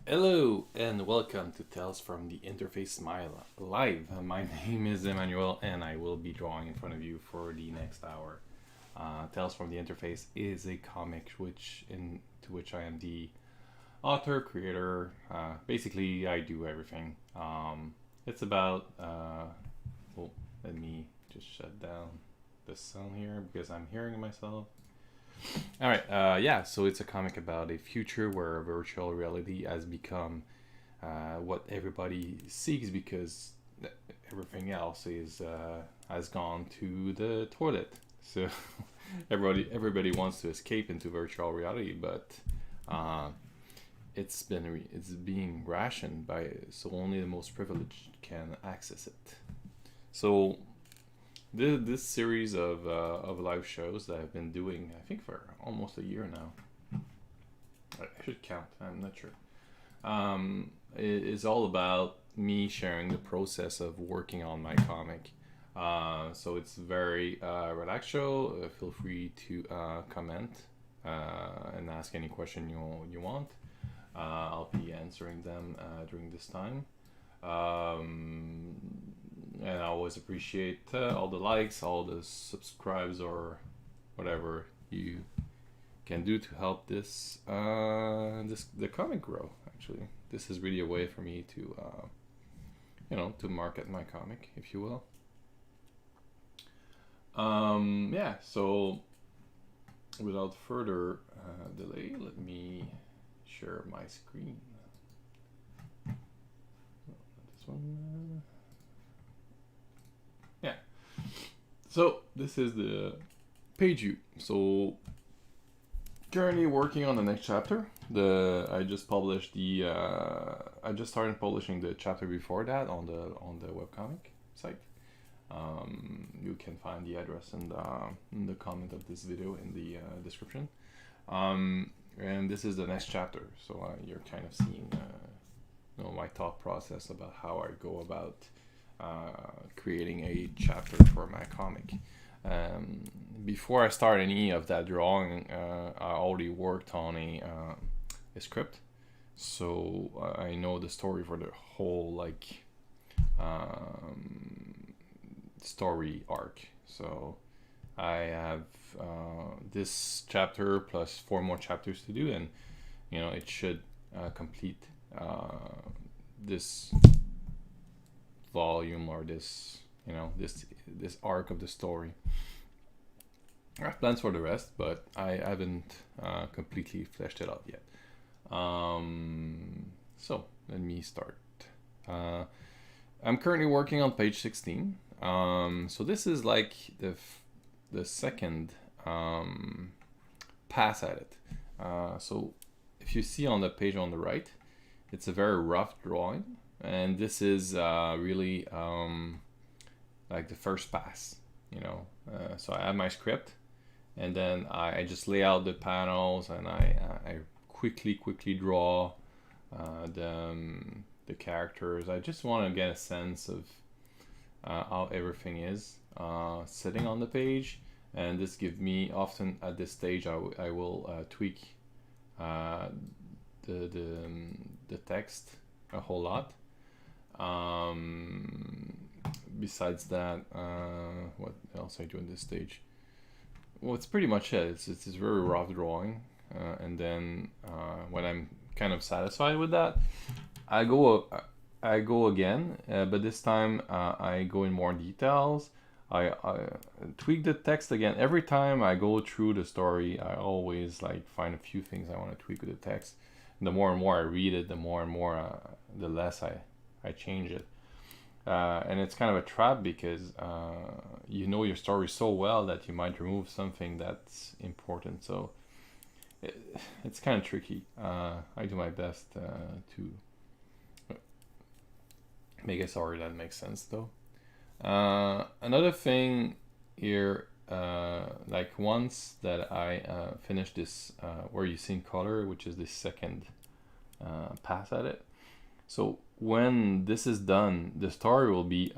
Hello and welcome to Tales from the Interface Smile Live. My name is Emmanuel and I will be drawing in front of you for the next hour. Tales from the Interface is a comic to which I am the author, creator. Basically, I do everything. It's about. Well, let me just shut down the sound here because I'm hearing myself. All right. Yeah. So it's a comic about a future where virtual reality has become what everybody seeks because everything else is has gone to the toilet. So everybody wants to escape into virtual reality, but uh, it's being rationed by so only the most privileged can access it. So this series of live shows that I've been doing, I think for almost a year now. I should count. I'm not sure. Is all about me sharing the process of working on my comic. So it's very relaxed show. Feel free to comment and ask any question you want. I'll be answering them during this time. Um, and I always appreciate all the likes, all the subscribes, or whatever you can do to help the comic grow. Actually, this is really a way for me to to market my comic, if you will. Yeah. So without further delay, let me share my screen. This one. Yeah. So this is the page view. So currently working on the next chapter. I just started publishing the chapter before that on the webcomic site. You can find the address in the comment of this video in the description. And this is the next chapter, so you're kind of seeing my thought process about how I go about creating a chapter for my comic. Before I start any of that drawing, I already worked on a script, so I know the story for the whole story arc. So I have this chapter plus 4 more chapters to do, and it should complete this volume, or this arc of the story. I have plans for the rest, but I haven't completely fleshed it out yet. So let me start. I'm currently working on page 16. So this is like the second pass at it. So if you see on the page on the right, it's a very rough drawing, and this is really like the first pass. So I have my script, and then I just lay out the panels, and I quickly draw the characters. I just want to get a sense of how everything is sitting on the page, and this gives me, often at this stage I will tweak the text a whole lot. Besides that, what else I do in this stage? Well, it's pretty much it. It's very rough drawing, and then when I'm kind of satisfied with that, I go again, but this time I go in more details. I tweak the text again. Every time I go through the story, I always find a few things I want to tweak with the text. And the more and more I read it, the more and more the less I change it. And it's kind of a trap because you know your story so well that you might remove something that's important. So it's kind of tricky. I do my best to make a story that makes sense, though. Another thing here, once that I finish this, where you see in color, which is the second pass at it. So when this is done, the story will be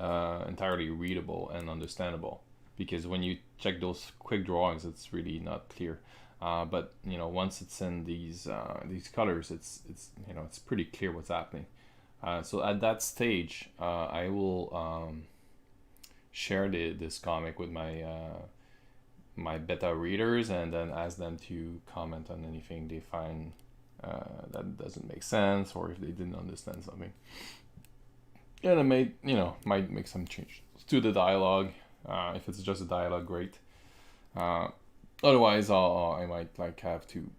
entirely readable and understandable, because when you check those quick drawings, it's really not clear. But once it's in these colors, it's pretty clear what's happening. So at that stage, I will share this comic with my beta readers, and then ask them to comment on anything they find that doesn't make sense, or if they didn't understand something. And it might make some changes to the dialogue. If it's just a dialogue, great. Otherwise, I might have to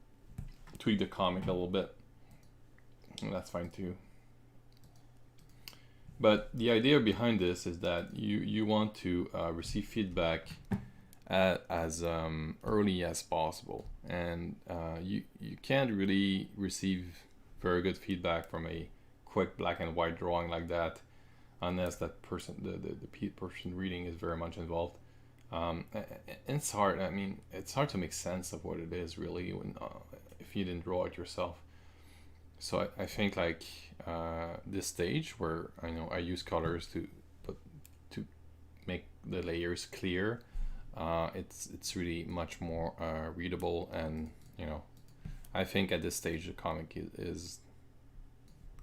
tweak the comic a little bit, and that's fine too. But the idea behind this is that you want to receive feedback as early as possible, and you can't really receive very good feedback from a quick black and white drawing like that, unless that person, the person reading, is very much involved. It's hard. I mean, it's hard to make sense of what it is really when if you didn't draw it yourself. So I think like this stage where I use colors to make the layers clear. It's really much more readable, and I think at this stage the comic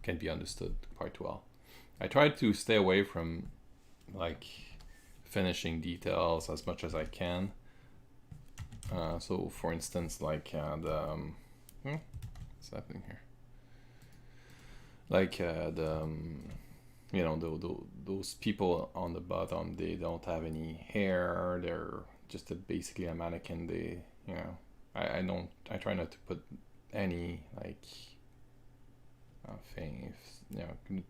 can be understood quite well. I try to stay away from like finishing details as much as I can. So for instance, like what's happening here? Like those people on the bottom, they don't have any hair. They're just basically a mannequin. I try not to put any like things,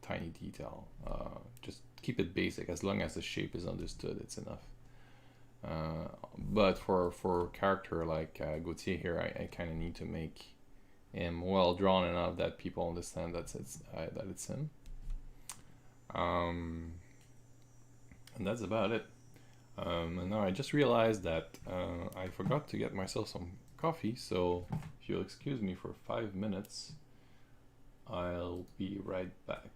tiny detail. Just keep it basic. As long as the shape is understood, it's enough. But for character like Gauthier here, I kind of need to make him well drawn enough that people understand that it's him. And that's about it. And now I just realized that I forgot to get myself some coffee, so if you'll excuse me for 5 minutes, I'll be right back.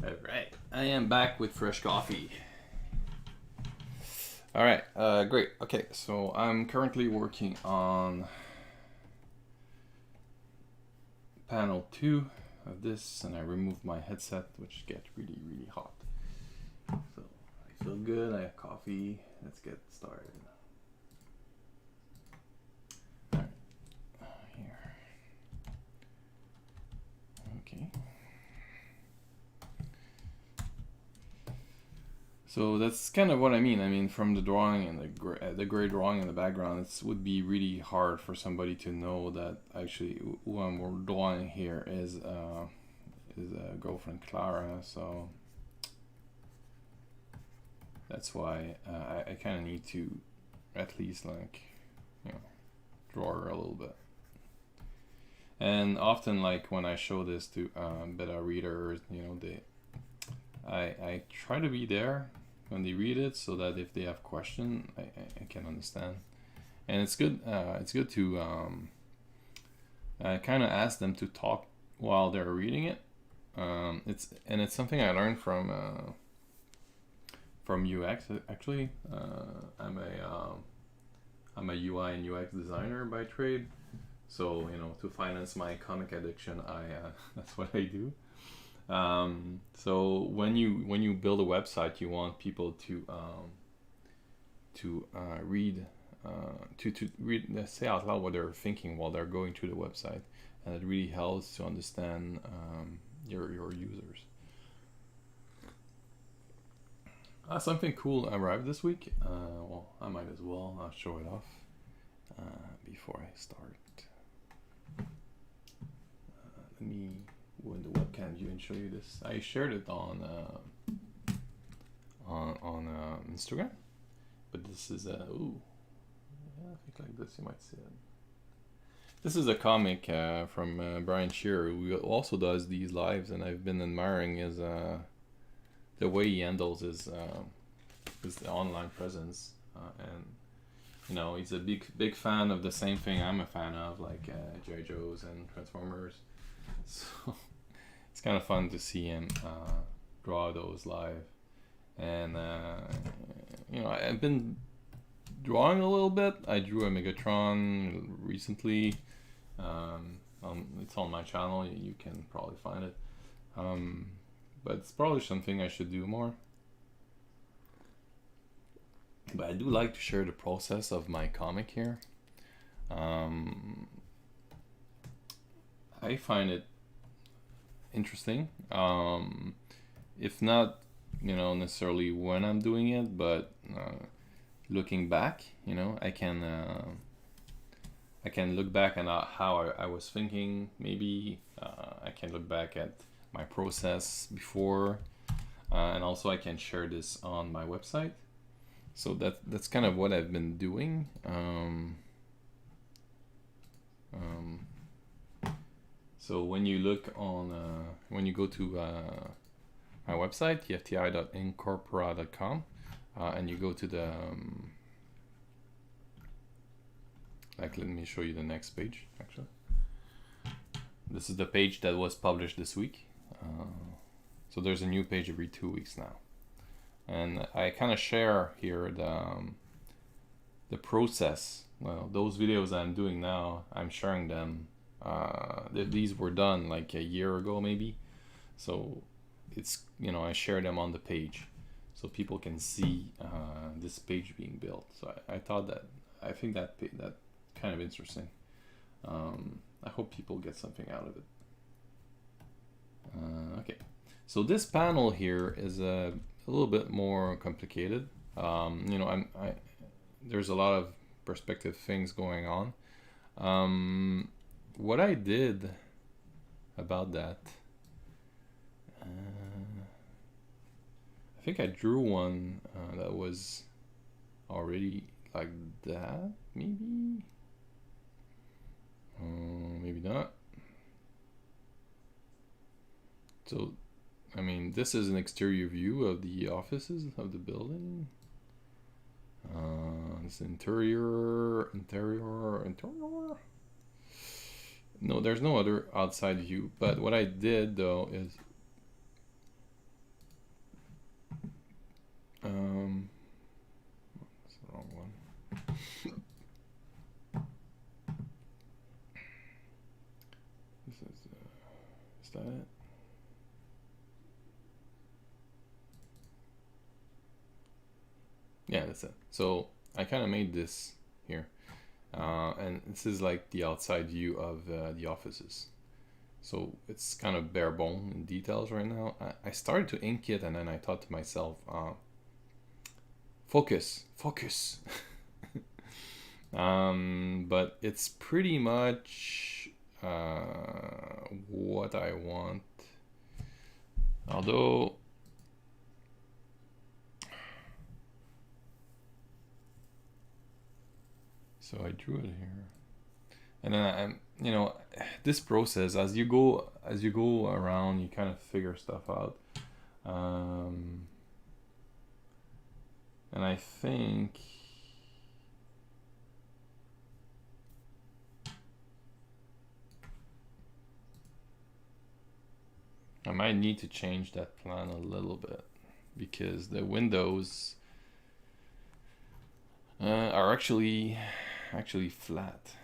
Alright, I am back with fresh coffee. Alright, great. Okay, so I'm currently working on panel 2 of this, and I removed my headset, which gets really, really hot. So I feel good, I have coffee, let's get started. Alright, here. Okay. So that's kind of what I mean. I mean, from the drawing and the gray drawing in the background, it would be really hard for somebody to know that actually who I'm drawing here is a girlfriend, Clara. So that's why I kind of need to at least draw her a little bit. And often, like when I show this to beta readers, I try to be there when they read it, so that if they have questions, I can understand. And it's good. It's good to kind of ask them to talk while they're reading it. It's something I learned from UX. Actually, I'm a UI and UX designer by trade. So to finance my comic addiction, that's what I do. So when you build a website, you want people to read, say out loud what they're thinking while they're going through the website, and it really helps to understand your users. Something cool arrived this week. Well, I might as well. I'll show it off before I start. Let me go in the webcam view and show you this. I shared it on Instagram, but this is ooh, yeah, I think like this you might see it. This is a comic from Brian Shearer, who also does these lives, and I've been admiring his the way he handles his online presence, and you know, he's a big fan of the same thing I'm a fan of, like G.I. Joes and Transformers. So it's kind of fun to see him draw those live, and you know, I've been drawing a little bit. I drew a Megatron recently. It's on my channel. You can probably find it. But it's probably something I should do more. But I do like to share the process of my comic here. I find it interesting. If not, you know, necessarily when I'm doing it, but looking back, you know, I can look back at how I was thinking. Maybe I can look back at my process before, and also I can share this on my website. So that's kind of what I've been doing. So when you look on, when you go to my website, efti.inkorporate.com, and you go to the, like, let me show you the next page, actually. This is the page that was published this week. So there's a new page every 2 weeks now. And I kind of share here the process. Well, those videos I'm doing now, I'm sharing them. These were done like a year ago, maybe. So it's, you know, I share them on the page so people can see this page being built. So I thought that, I think that kind of interesting. I hope people get something out of it. Okay, so this panel here is a little bit more complicated. You know, there's a lot of perspective things going on. What I did about that, I think I drew one that was already like that, maybe. Maybe not. So, I mean, this is an exterior view of the offices of the building. It's interior. No, there's no other outside view. But what I did though is, that's the wrong one. Is that it? Yeah, that's it. So I kind of made this here, and this is like the outside view of the offices. So it's kind of bare bone in details right now. I started to ink it, and then I thought to myself, focus. But it's pretty much what I want. Although, so I drew it here, and then I'm, you know, this process, as you go around, you kind of figure stuff out. And I think I might need to change that plan a little bit, because the windows are actually flat.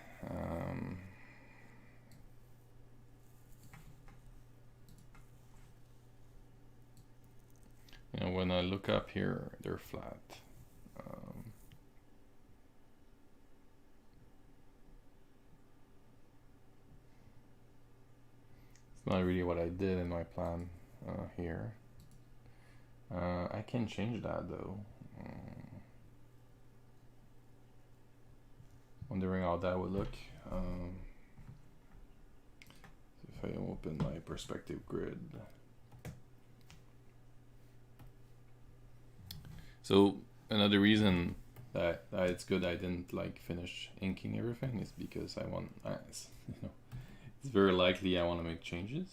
You know, when I look up here, they're flat. not really what I did in my plan here. I can change that though. Wondering how that would look. If I open my perspective grid. So another reason that it's good I didn't like finish inking everything is because I want, it's very likely I want to make changes.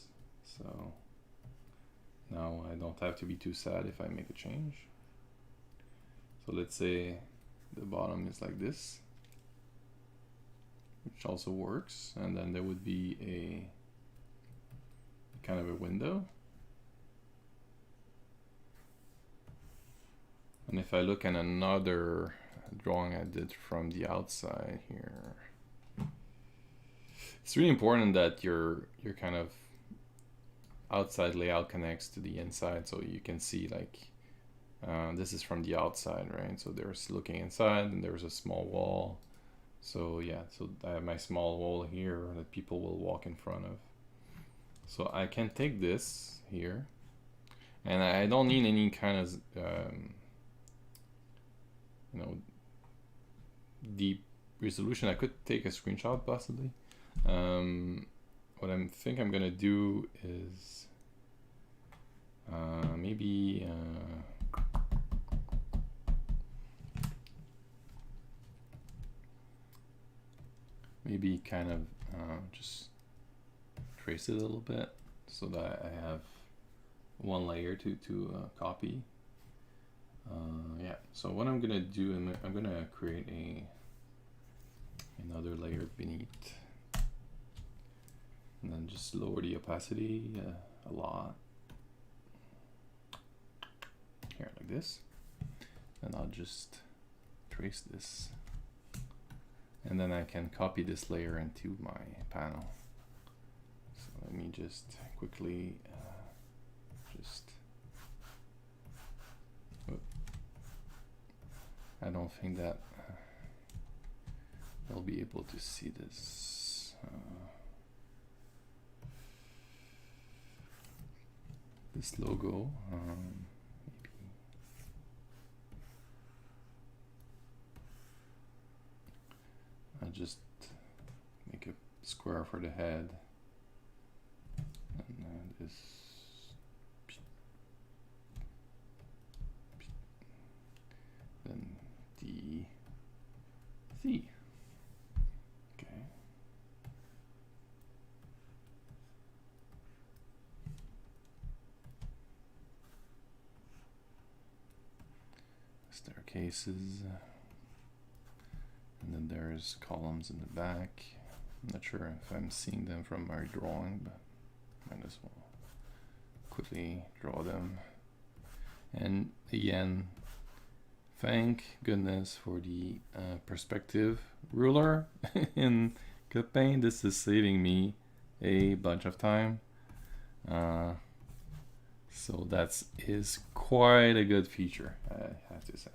So now I don't have to be too sad if I make a change. So let's say the bottom is like this, which also works, and then there would be a kind of a window. And if I look at another drawing I did from the outside here, it's really important that your kind of outside layout connects to the inside, so you can see like this is from the outside, right? So there's looking inside, and there's a small wall. So yeah, so I have my small wall here that people will walk in front of. So I can take this here, and I don't need any kind of deep resolution. I could take a screenshot possibly. What I think I'm gonna do is maybe kind of just trace it a little bit so that I have one layer to copy. Yeah, so what I'm gonna do, I'm gonna create another layer beneath, and then just lower the opacity a lot here, like this, and I'll just trace this, and then I can copy this layer into my panel. So let me just quickly I don't think that I'll be able to see this. This logo, maybe. I'll just make a square for the head, and this. Then D. Okay. Staircases, and then there's columns in the back. I'm not sure if I'm seeing them from my drawing, but might as well quickly draw them. And again, thank goodness for the perspective ruler in Crypt. This is saving me a bunch of time. So that is quite a good feature, I have to say.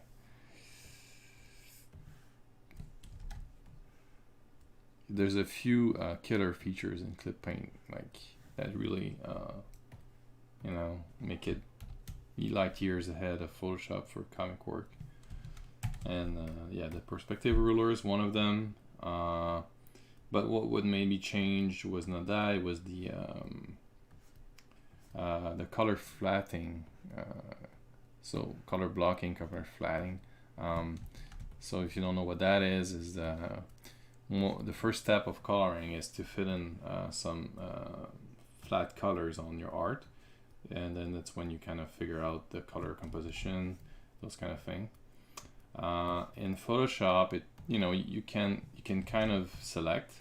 There's a few killer features in Crypt, like that really, make it be light years ahead of Photoshop for comic work. And yeah, the perspective ruler is one of them. But what would maybe change was not that, it was the color flatting. So color blocking, color flatting. So if you don't know what that is the first step of coloring is to fit in some flat colors on your art, and then that's when you kind of figure out the color composition, those kind of thing. In Photoshop, you can kind of select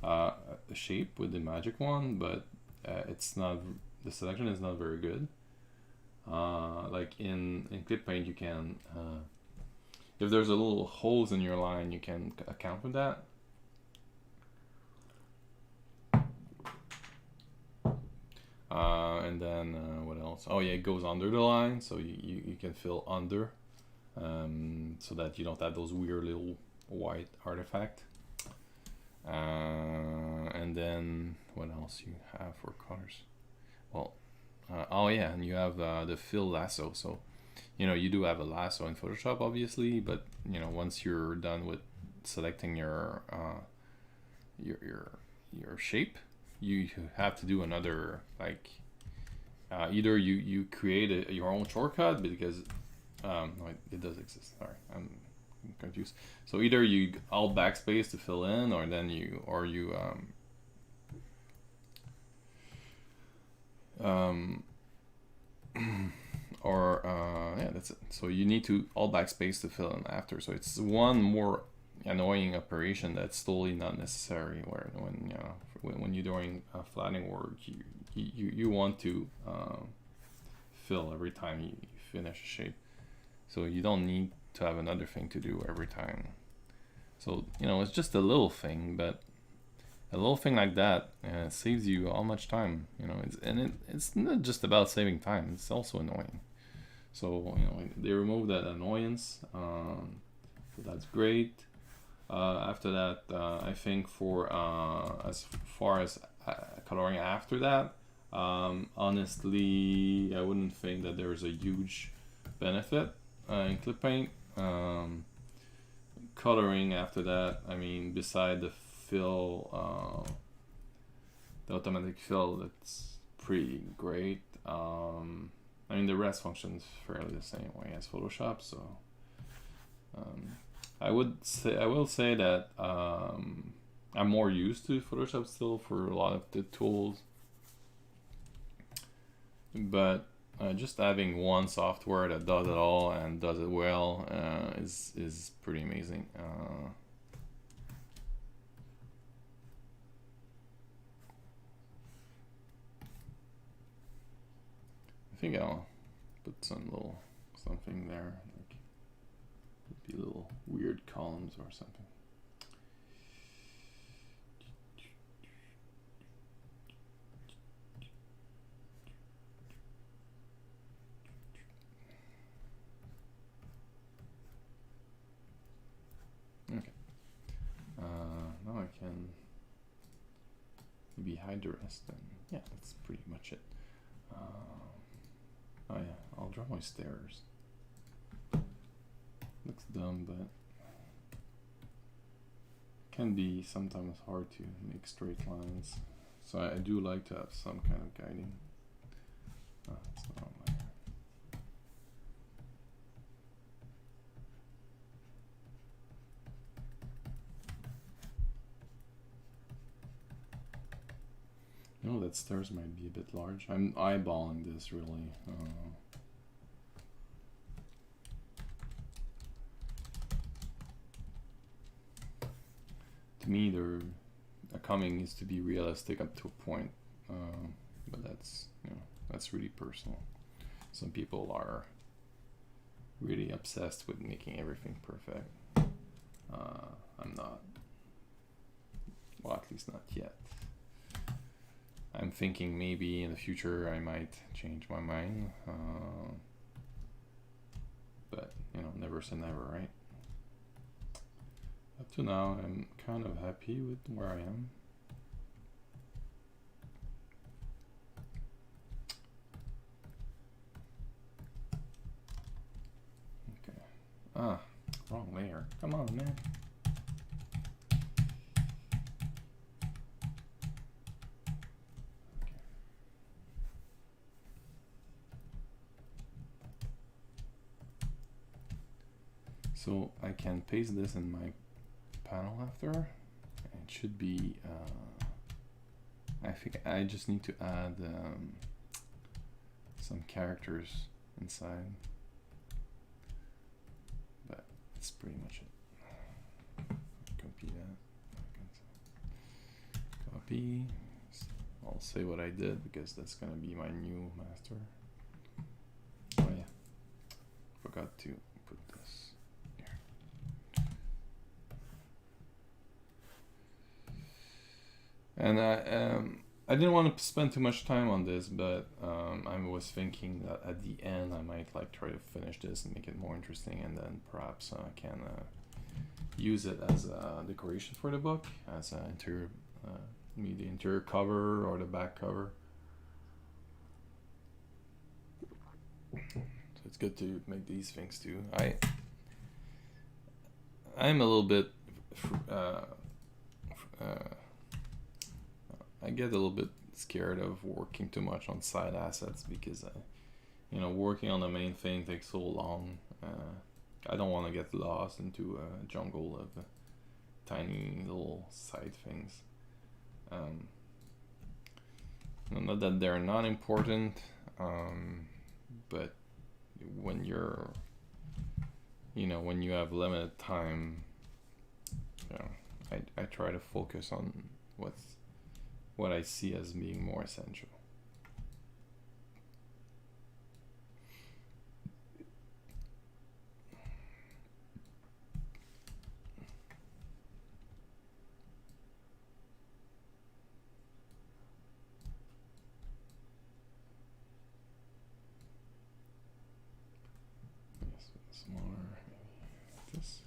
a shape with the magic wand, but the selection is not very good. Like in Crypt, you can if there's a little holes in your line, you can account for that. And then what else? Oh yeah, it goes under the line, so you can fill under, so that you don't have those weird little white artifact. And And then what else you have for colors? Well, oh yeah, and you have the fill lasso. So, you do have a lasso in Photoshop, obviously, but once you're done with selecting your shape, you have to do another, like, either you create your own shortcut, because no, it does exist. Sorry, I'm confused. So either you alt backspace to fill in, or then you yeah, that's it. So you need to alt backspace to fill in after. So it's one more annoying operation that's totally not necessary. Where when you're doing flattening work, you want to fill every time you finish a shape. So you don't need to have another thing to do every time. So it's just a little thing, but a little thing like that saves you all much time. It's not just about saving time; it's also annoying. So they remove that annoyance. So that's great. After that, I think for as far as coloring after that, honestly, I wouldn't think that there's a huge benefit in clip paint. Coloring after that, I mean, beside the fill, the automatic fill, that's pretty great. I mean, the rest functions fairly the same way as Photoshop, so I will say that I'm more used to Photoshop still for a lot of the tools, but just having one software that does it all and does it well is pretty amazing. I think I'll put some little something there, like be little weird columns or something. Okay. Now I can maybe hide the rest, and yeah, that's pretty much it. Oh yeah, I'll draw my stairs. Looks dumb, but can be sometimes hard to make straight lines. So I do like to have some kind of guiding. Oh, it's not on my... that stairs might be a bit large. I'm eyeballing this really. To me, a coming needs to be realistic up to a point, but that's that's really personal. Some people are really obsessed with making everything perfect. I'm not. Well, at least not yet. I'm thinking maybe in the future I might change my mind, but never say never, right? Up to now, I'm kind of happy with where I am. Okay. Wrong layer. Come on, man. So I can paste this in my panel after. It should be, I think I just need to add some characters inside, but that's pretty much it. Copy that. Copy. I'll say what I did because that's gonna be my new master. Oh yeah, forgot to put this here. And I didn't want to spend too much time on this, but I was thinking that at the end I might try to finish this and make it more interesting, and then perhaps I can use it as a decoration for the book, as an interior maybe the interior cover or the back cover. So it's good to make these things too. I'm a little bit I get a little bit scared of working too much on side assets because working on the main thing takes so long. I don't want to get lost into a jungle of tiny little side things. Not that they're not important, but when you're when you have limited time, I try to focus on what I see as being more essential. Smaller, maybe like this.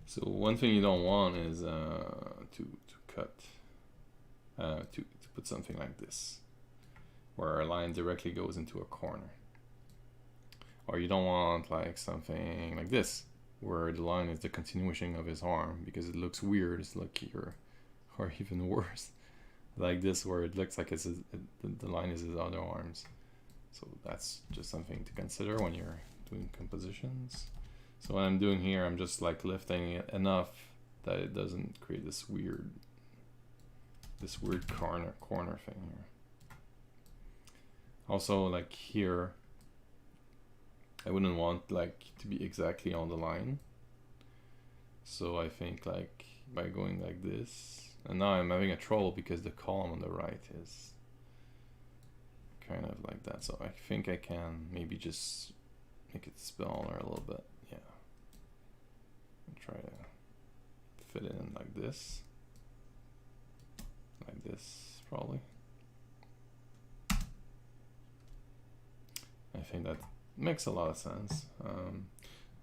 So one thing you don't want is to cut to put something like this, where our line directly goes into a corner. Or you don't want like something like this, where the line is the continuation of his arm, because it looks weird. It's like here, or even worse, like this, where it looks like the line is his other arms. So that's just something to consider when you're doing compositions. So what I'm doing here, I'm just like lifting it enough that it doesn't create this weird corner thing here. Also, like here, I wouldn't want like to be exactly on the line. So I think like by going like this, and now I'm having a trouble because the column on the right is kind of like that. So I think I can maybe just make it smaller a little bit. Yeah. And try to fit it in like this. Like this, probably. I think that makes a lot of sense.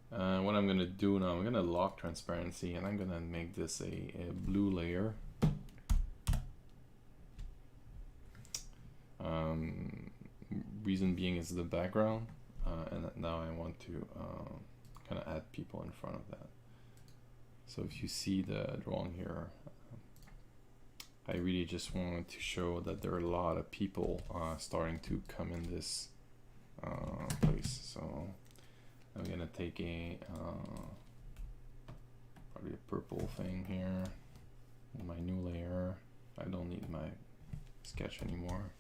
What I'm gonna do now, I'm gonna lock transparency, and I'm gonna make this a blue layer. Reason being is the background, and now I want to kind of add people in front of that. So if you see the drawing here, I really just wanted to show that there are a lot of people starting to come in this place. So I'm gonna take probably a purple thing here, my new layer. I don't need my sketch anymore.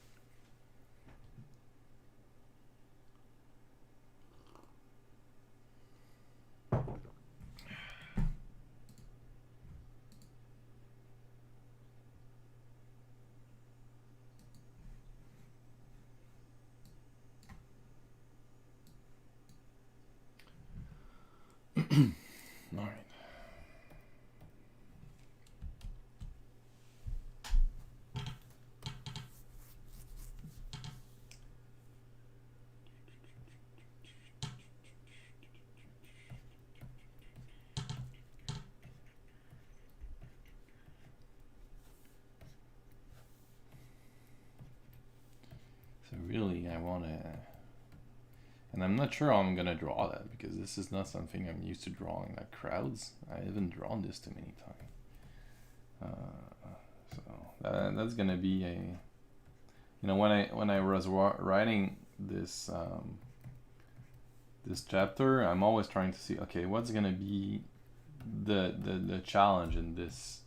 All right. So really, I want to, and I'm not sure how I'm gonna draw that, because this is not something I'm used to drawing, like crowds. I haven't drawn this too many times. So that's gonna be a, when I was writing this this chapter, I'm always trying to see, okay, what's gonna be the challenge in this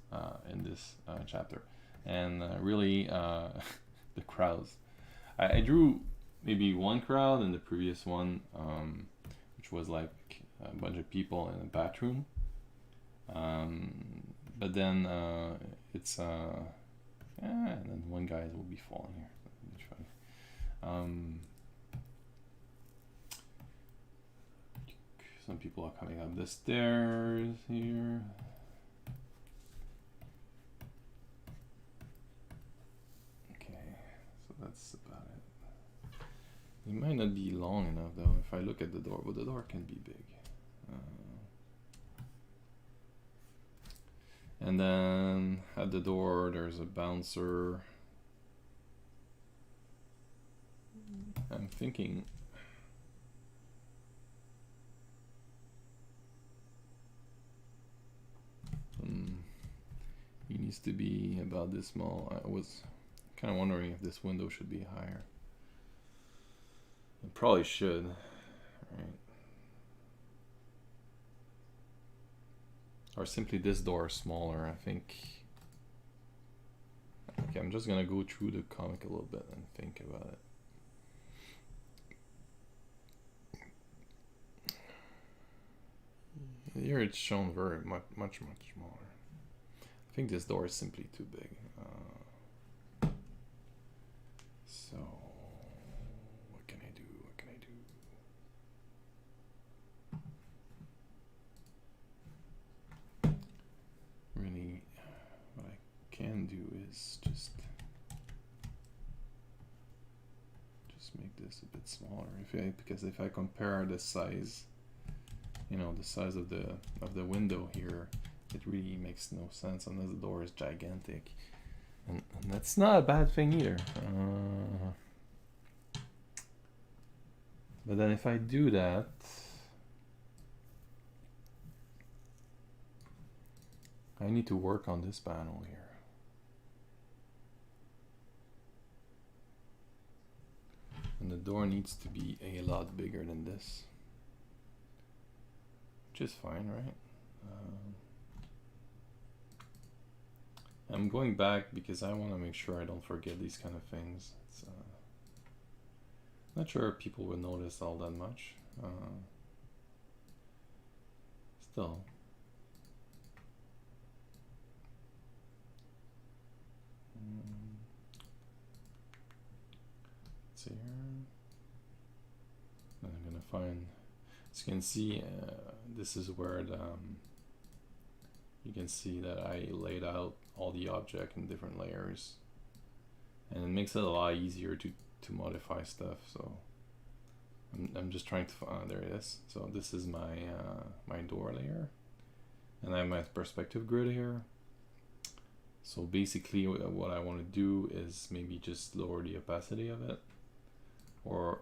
chapter, and really the crowds. I drew maybe one crowd in the previous one, which was like a bunch of people in a bathroom. But then it's and then one guy will be falling here. Some people are coming up the stairs here. Okay, so that's about it. It might not be long enough though. If I look at the door, but the door can be big. And then at the door there's a bouncer. I'm thinking he needs to be about this small. I was kind of wondering if this window should be higher. It probably should, right? Or simply this door is smaller, I think. Okay, I'm just gonna go through the comic a little bit and think about it. Here it's shown very much smaller. I think this door is simply too big. So what can I do? What can I do? Really, what I can do is just make this a bit smaller. Because if I compare the size, you know, the size of the window here, it really makes no sense unless the door is gigantic, and that's not a bad thing either. But then if I do that, I need to work on this panel here. And the door needs to be a lot bigger than this. Which is fine, right? I'm going back because I want to make sure I don't forget these kind of things. It's, not sure if people would notice all that much. Still. Let's see here. I'm gonna find. As you can see, this is where you can see that I laid out all the object in different layers, and it makes it a lot easier to modify stuff. So I'm just trying to find, there it is. So this is my my door layer, and I have my perspective grid here. So basically what I want to do is maybe just lower the opacity of it, or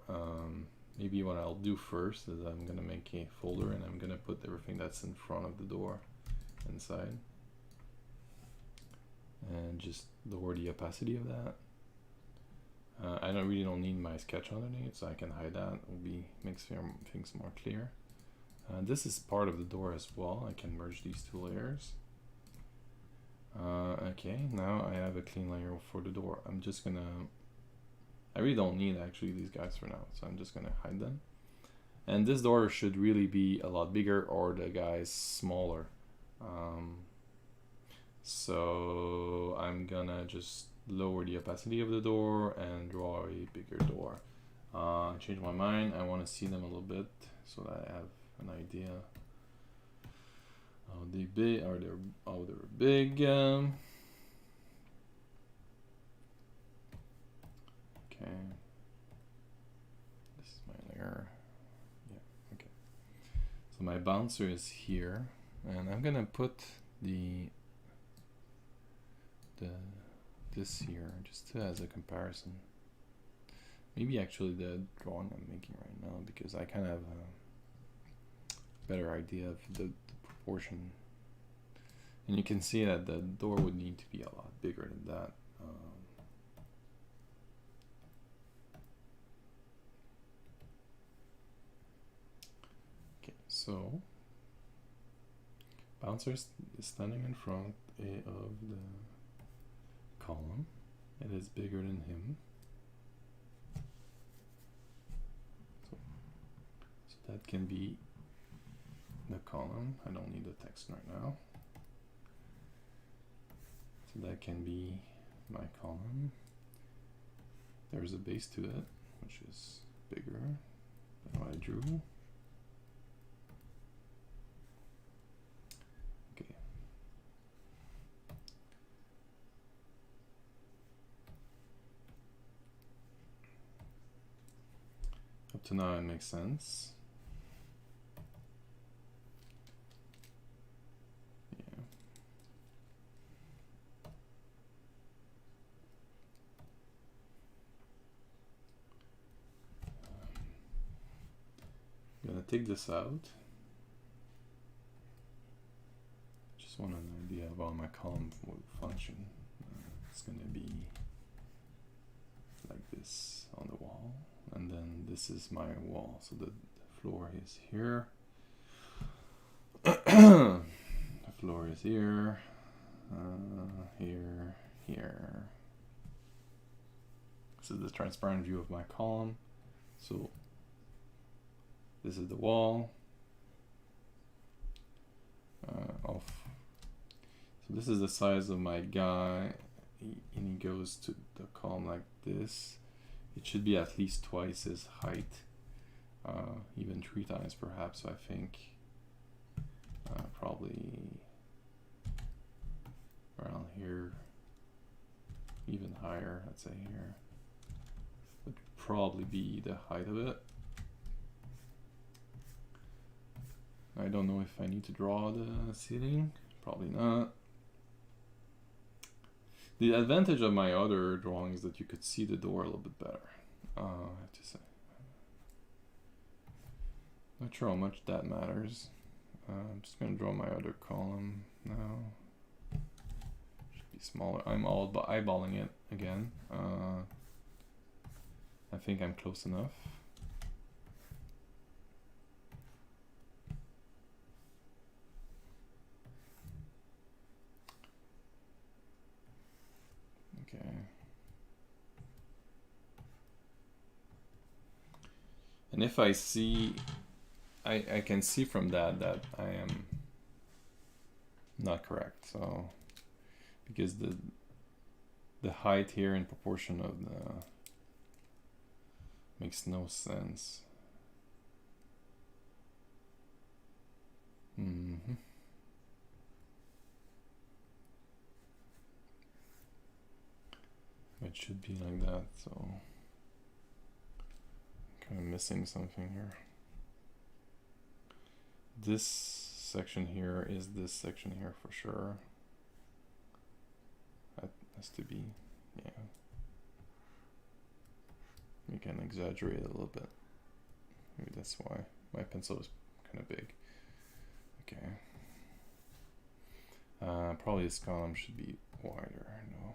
maybe what I'll do first is I'm gonna make a folder and I'm gonna put everything that's in front of the door inside, and just lower the opacity of that. I don't need my sketch underneath, so I can hide that. It will be makes things more clear. This is part of the door as well. I can merge these two layers. Okay, now I have a clean layer for the door. I'm just gonna. I really don't need actually these guys for now, so I'm just gonna hide them. And this door should really be a lot bigger, or the guys smaller. So I'm gonna just lower the opacity of the door and draw a bigger door. Change my mind. I want to see them a little bit so that I have an idea how they big, how they're big. Okay, this is my layer. Yeah, okay. So my bouncer is here, and I'm gonna put this here just as a comparison. Maybe actually the drawing I'm making right now, because I kind of have a better idea of the proportion. And you can see that the door would need to be a lot bigger than that. Okay, so bouncer is standing in front of the column. It is bigger than him. So that can be the column. I don't need the text right now. So that can be my column. There's a base to it, which is bigger than what I drew. Okay. Up to now it makes sense. Yeah. take this out. Just want an idea of how my column would function. It's gonna be like this on the wall, and then this is my wall. So the floor is here. The floor is here, here, here. This is the transparent view of my column. So this is the wall. So this is the size of my guy, and he goes to the column like this. It should be at least twice his height, even 3 times perhaps. I think probably around here, even higher. I'd say here would probably be the height of it. I don't know if I need to draw the ceiling. Probably not. The advantage of my other drawing is that you could see the door a little bit better. I have to say. Not sure how much that matters. I'm just going to draw my other column now. Should be smaller. I'm all eyeballing it again. I think I'm close enough. Okay. And if I see, I can see from that I am not correct. So because the height here in proportion of the makes no sense. It should be like that, so I'm kind of missing something here. This section here is this section here for sure. That has to be, yeah. We can exaggerate it a little bit. Maybe that's why my pencil is kind of big. Okay. Probably this column should be wider. No,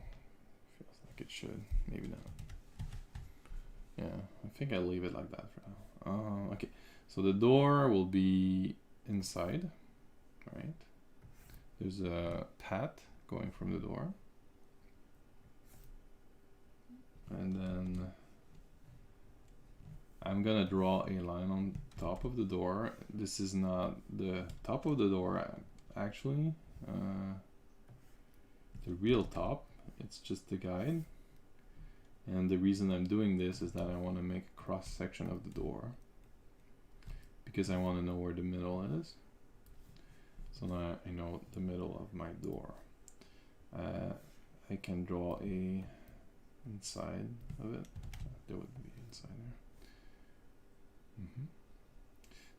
feels like it should. Maybe not. Yeah, I think I'll leave it like that for now. Okay, so the door will be inside, right? There's a path going from the door. And then I'm gonna draw a line on top of the door. This is not the top of the door, actually. The real top, it's just the guide. And the reason I'm doing this is that I want to make a cross section of the door, because I want to know where the middle is. So now I know the middle of my door. I can draw a inside of it. There would be inside there.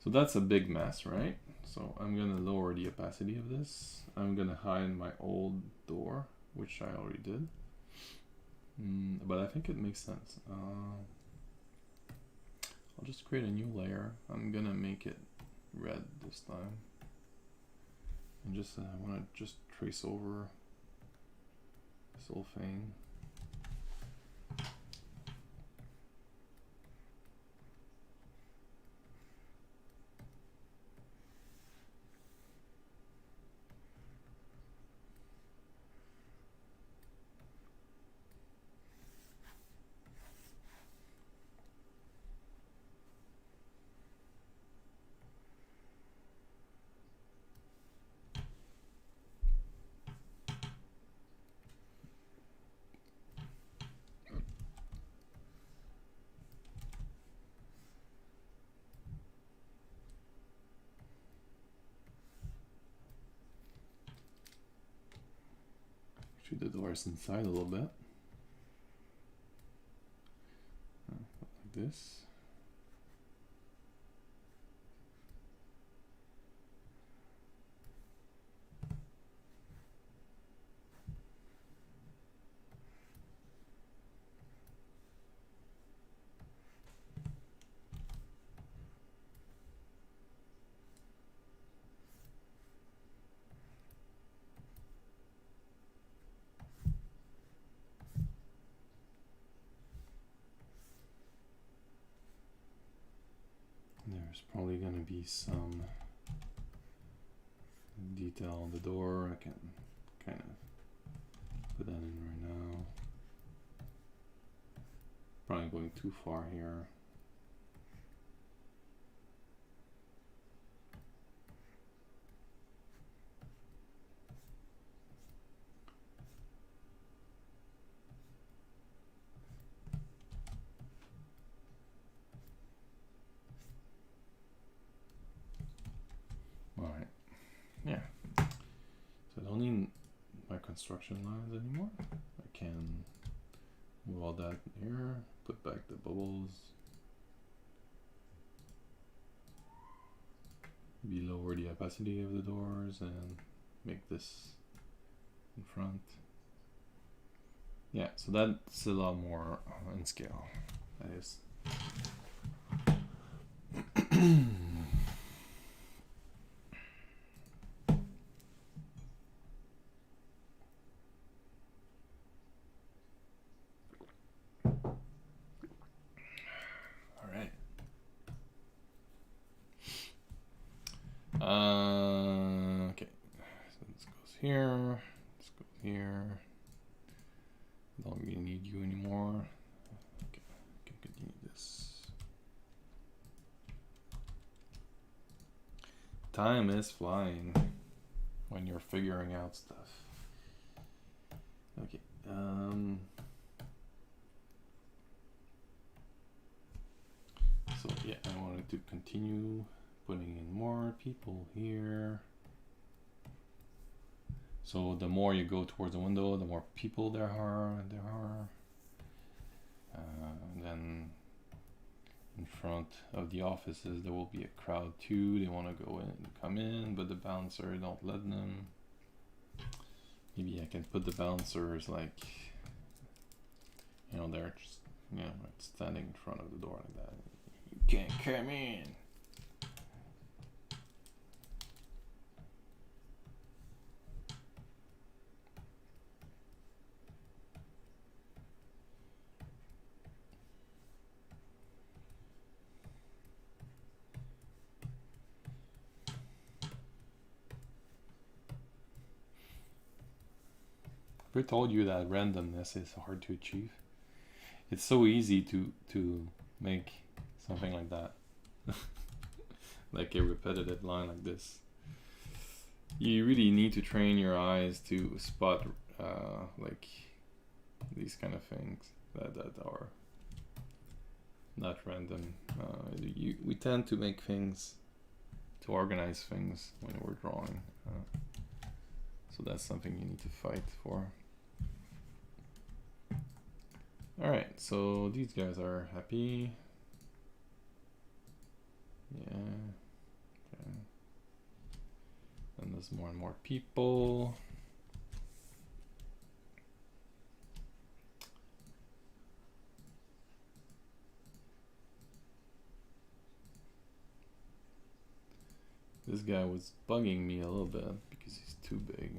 So that's a big mess, right? So I'm gonna lower the opacity of this. I'm gonna hide my old door, which I already did. But I think it makes sense. I'll just create a new layer. I'm gonna make it red this time. And just I wanna just trace over this whole thing. The door is inside a little bit, like this. There's probably gonna be some detail on the door. I can kind of put that in right now. Probably going too far here. Alright, yeah. So I don't need my construction lines anymore. I can move all that here, put back the bubbles. Maybe lower the opacity of the doors and make this in front. Yeah, so that's a lot more in scale. That is. Okay, so this goes here, this goes here. Don't really need you anymore. Okay, can continue this. Time is flying when you're figuring out stuff. Okay, so yeah, I wanted to continue putting in more people here. So the more you go towards the window, the more people there are. Then in front of the offices, there will be a crowd too. They want to go in, come in, but the bouncer don't let them. Maybe I can put the bouncers like, you know, they're just, you know, standing in front of the door like that. You can't come in. Ever told you that randomness is hard to achieve? It's so easy to make something like that. Like a repetitive line like this. You really need to train your eyes to spot like these kind of things that are not random. We tend to make things, to organize things when we're drawing. So that's something you need to fight for. Alright, so these guys are happy. Yeah. Okay. And there's more and more people. This guy was bugging me a little bit because he's too big.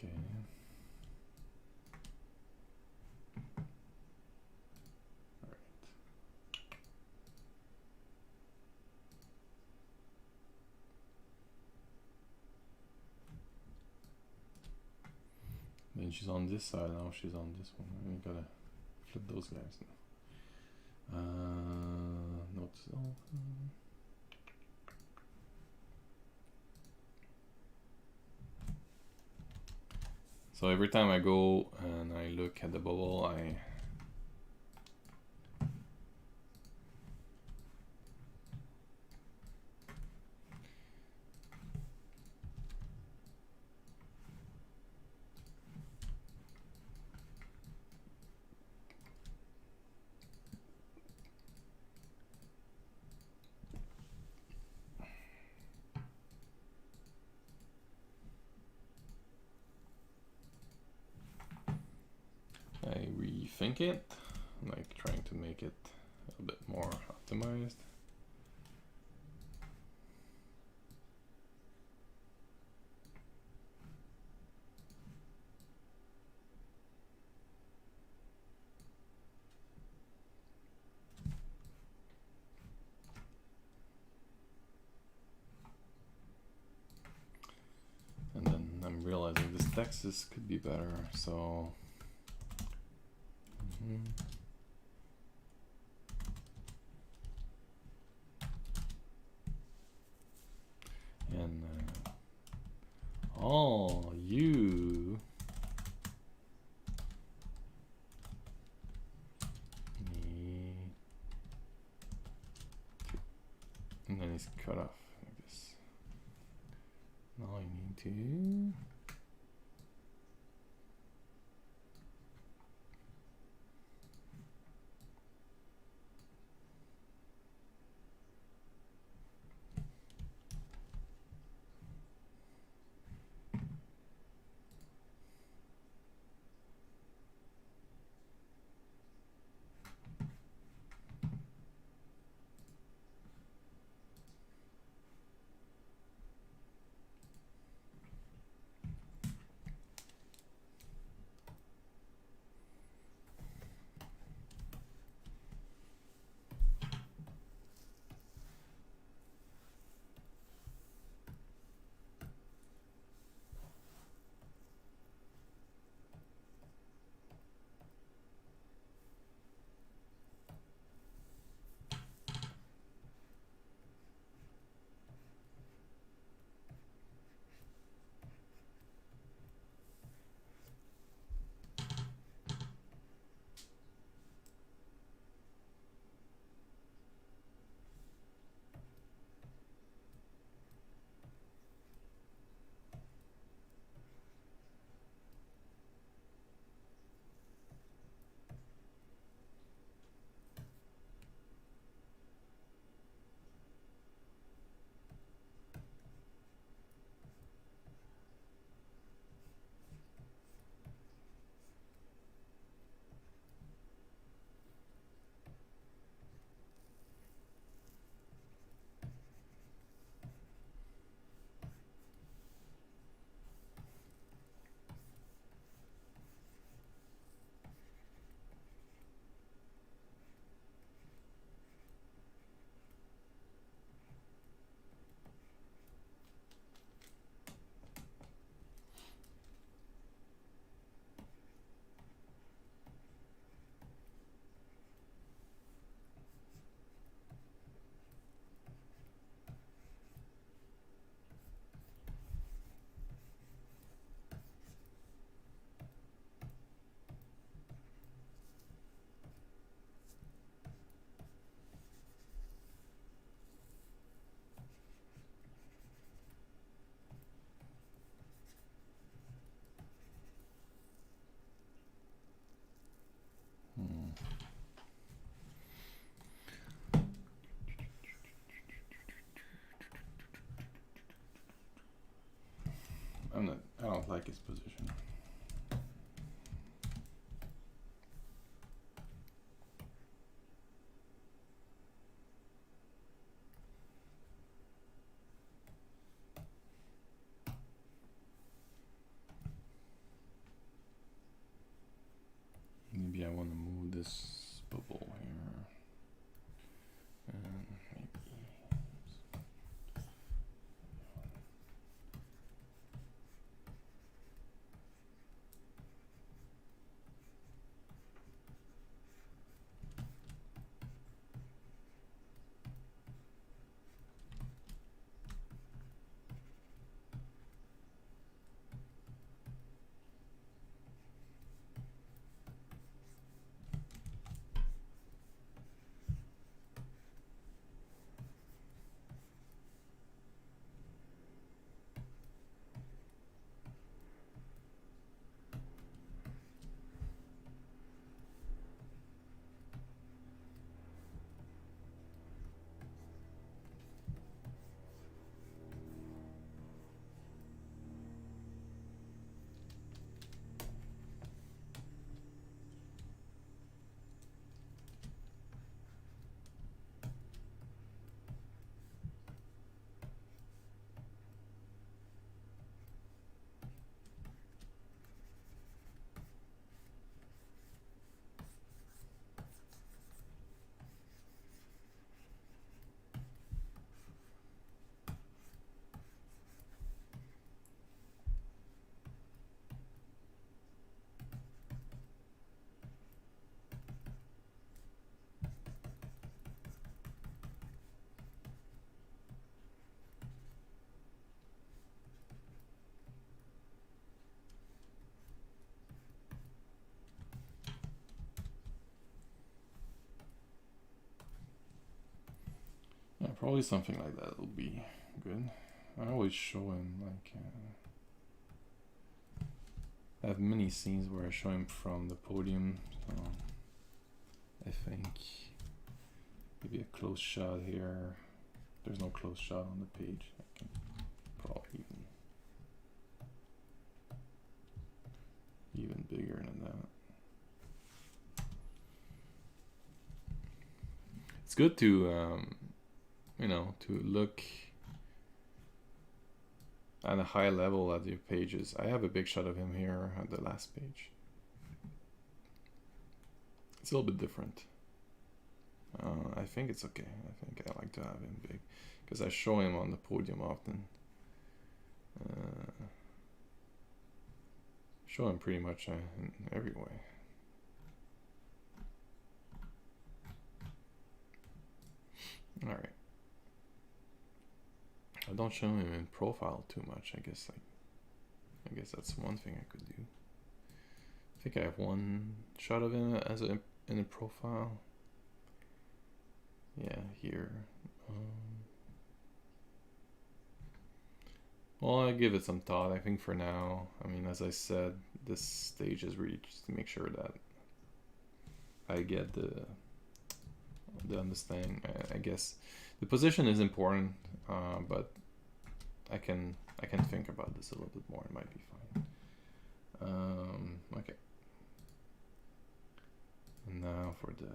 Okay. All right. Then she's on this side now. She's on this one. We gotta flip those guys now. Not so. So every time I go and I look at the bubble, I rethink it, like trying to make it a bit more optimized. text is could be better. So. And all you need to, and then it's cut off like this. All you need to I don't like his position. Maybe I want to move this bubble here. And maybe. Probably something like that will be good. I always show him like I have many scenes where I show him from the podium, so I think maybe a close shot here. There's no close shot on the page. I can probably even bigger than that. It's good to you know, to look at a high level at your pages. I have a big shot of him here at the last page. It's a little bit different. I think it's okay. I think I like to have him big because I show him on the podium often. Show him pretty much in every way. All right. I don't show him in profile too much. I guess that's one thing I could do. I think I have one shot of him as in a profile. Yeah, here. Well, I give it some thought. I think for now, I mean, as I said, this stage is really just to make sure that I get the understanding. I guess the position is important, but I can think about this a little bit more. It might be fine. Okay. And now for the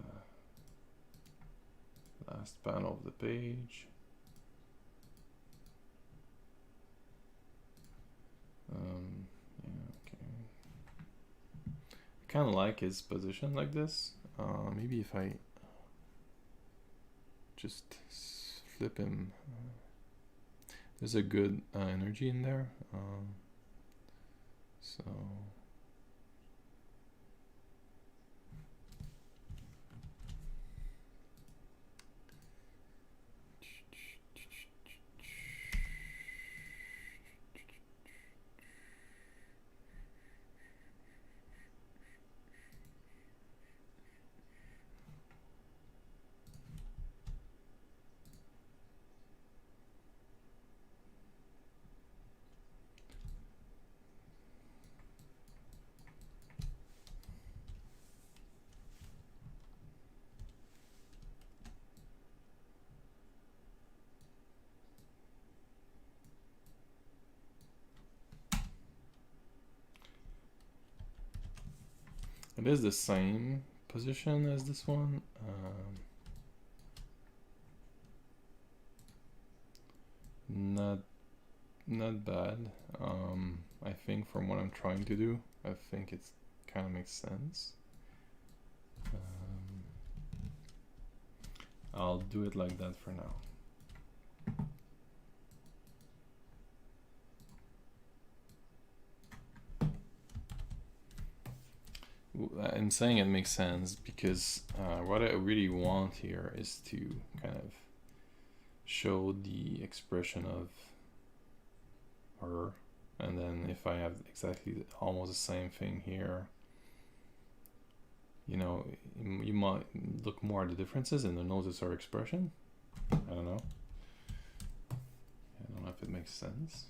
last panel of the page. Yeah, okay. I kind of like his position like this. Maybe if I just flip him, there's a good energy in there. So it is the same position as this one. Not bad. I think from what I'm trying to do, I think it's kind of makes sense. I'll do it like that for now. I'm saying it makes sense because what I really want here is to kind of show the expression of her, and then if I have exactly almost the same thing here, you know, you might look more at the differences and then notice her expression. I don't know. I don't know if it makes sense.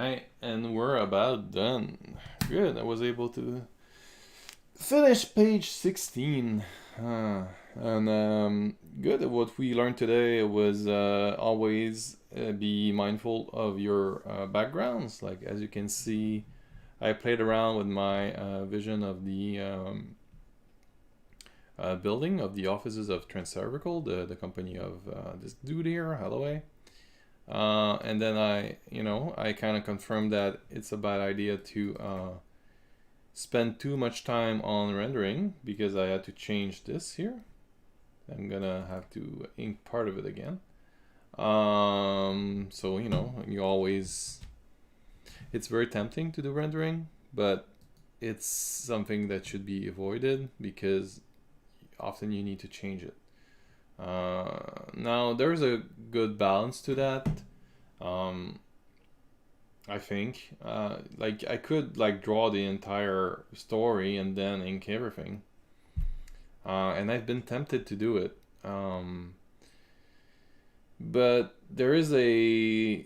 Alright, and we're about done. Good, I was able to finish page 16. Good, what we learned today was always be mindful of your backgrounds. Like, as you can see, I played around with my vision of the building of the offices of Transcervical, the company of this dude here, Holloway. And then I kind of confirmed that it's a bad idea to spend too much time on rendering, because I had to change this here. I'm gonna have to ink part of it again. So you always, it's very tempting to do rendering, but it's something that should be avoided because often you need to change it. Now there's a good balance to that. I think like I could like draw the entire story and then ink everything, and I've been tempted to do it, but there is a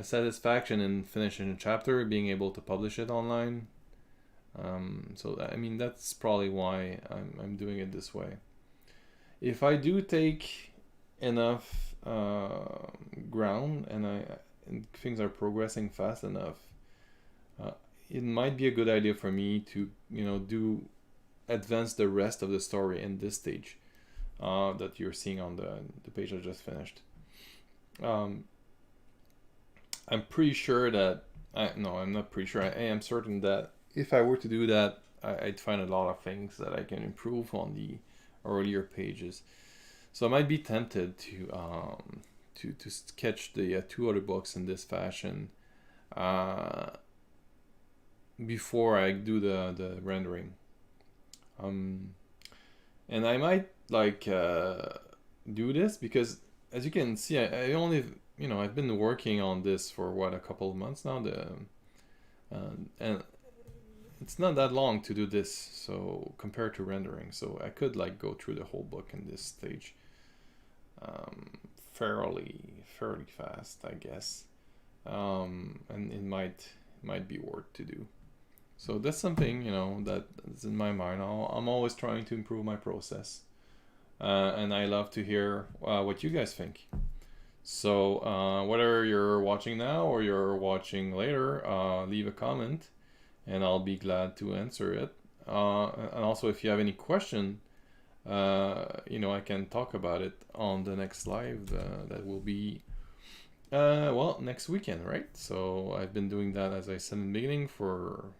satisfaction in finishing a chapter, being able to publish it online. So I mean, that's probably why I'm doing it this way. If I do take enough ground and things are progressing fast enough, it might be a good idea for me to advance the rest of the story in this stage that you're seeing on the page I just finished. I'm pretty sure that I'm not pretty sure. I am certain that if I were to do that, I'd find a lot of things that I can improve on the earlier pages. So I might be tempted to sketch the two other books in this fashion before I do the rendering. And I might do this because, as you can see, I only I've been working on this for a couple of months now. And it's not that long to do this, so compared to rendering, so I could go through the whole book in this stage fairly fast, I guess, and it might be worth to do. So that's something that's in my mind. I'm always trying to improve my process, and I love to hear what you guys think. So whether you're watching now or you're watching later, leave a comment and I'll be glad to answer it. And also, if you have any question, I can talk about it on the next live that will be next weekend, right? So I've been doing that, as I said in the beginning, for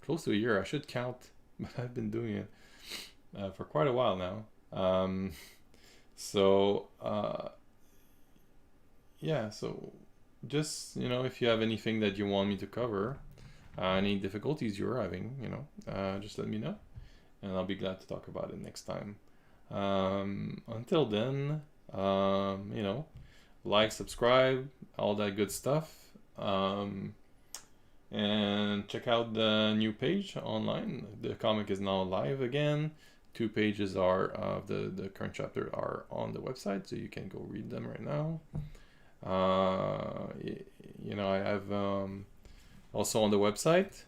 close to a year. I should count, but I've been doing it for quite a while now. So just if you have anything that you want me to cover, any difficulties you're having, just let me know, and I'll be glad to talk about it next time. Until then, like, subscribe, all that good stuff, and check out the new page online. The comic is now live again. 2 pages of the current chapter are on the website, so you can go read them right now. I have also on the website,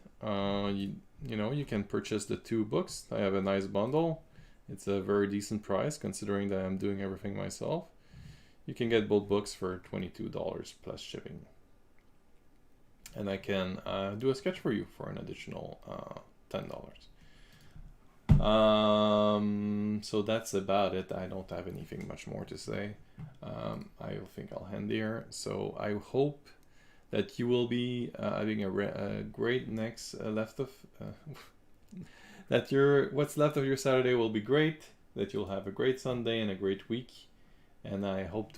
you can purchase the 2 books. I have a nice bundle. It's a very decent price considering that I'm doing everything myself. You can get both books for $22 plus shipping. And I can do a sketch for you for an additional $10. So that's about it. I don't have anything much more to say. I think I'll end there. So I hope that you will be having a great next that what's left of your Saturday will be great, that you'll have a great Sunday and a great week, and I hope